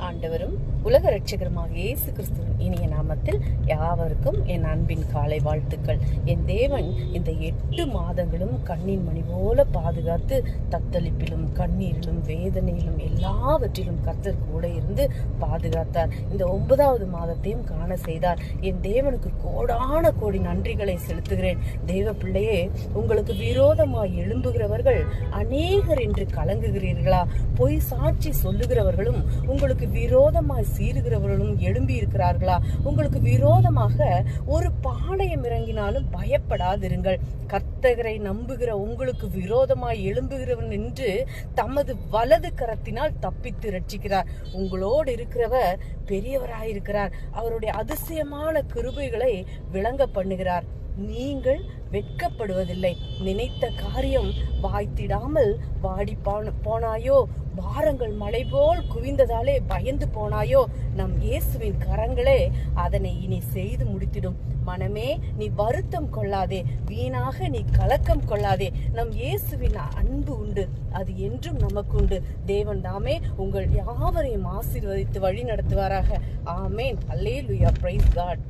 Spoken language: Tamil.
ஆண்டவரும் உலக இரட்சகருமாக இயேசு கிறிஸ்துவின் இனிய நாமத்தில் யாவருக்கும் என் அன்பின் காலை வாழ்த்துக்கள். என் தேவன் இந்த 8 மாதங்களும் கண்ணின் மணி போல பாதுகாத்து தத்தளிப்பிலும் கண்ணீரிலும் வேதனையிலும் எல்லாவற்றிலும் கர்த்தர் கூட இருந்து பாதுகாத்தார். இந்த 9வது மாதத்தையும் காண செய்தார். என் தேவனுக்கு கோடான கோடி நன்றிகளை செலுத்துகிறேன். தேவ பிள்ளையே, உங்களுக்கு விரோதமாய் எழும்புகிறவர்கள் அநேகர் என்று கலங்குகிறீர்களா? பொய் சாட்சி சொல்லுகிறவர்களும் உங்களுக்கு விரோதமாய் சீறுகிறவர்களும் எழும்பி இருக்கிறார்களா? உங்களுக்கு விரோதமாக ஒரு பாளையம் இறங்கினாலும் பயப்படாதிருங்கள். கர்த்தரை நம்புகிற உங்களுக்கு விரோதமாய் எழும்புகிறவன் என்று தமது வலது கரத்தினால் தப்பித்து ரட்சிக்கிறார். உங்களோடு இருக்கிறவர் பெரியவராயிருக்கிறார். அவருடைய அதிசயமான கிருபைகளை விளங்க பண்ணுகிறார். நீங்கள் வெட்கப்படுவதில்லை. நினைத்த காரியம் வாய்த்திடாமல் வாடி போனாயோ? பாரங்கள் மலை போல் குவிந்ததாலே பயந்து போனாயோ? நம் இயேசுவின் கரங்களே அதனை இனி செய்து முடித்திடும். மனமே, நீ வருத்தம் கொள்ளாதே, வீணாக நீ கலக்கம் கொள்ளாதே. நம் இயேசுவின் அன்பு உண்டு, அது என்றும் நமக்கு உண்டு. தேவன் தாமே உங்கள் யாவரையும் ஆசீர்வதித்து வழி நடத்துவாராக. ஆமேன். அல்லேலூயா. Praise God.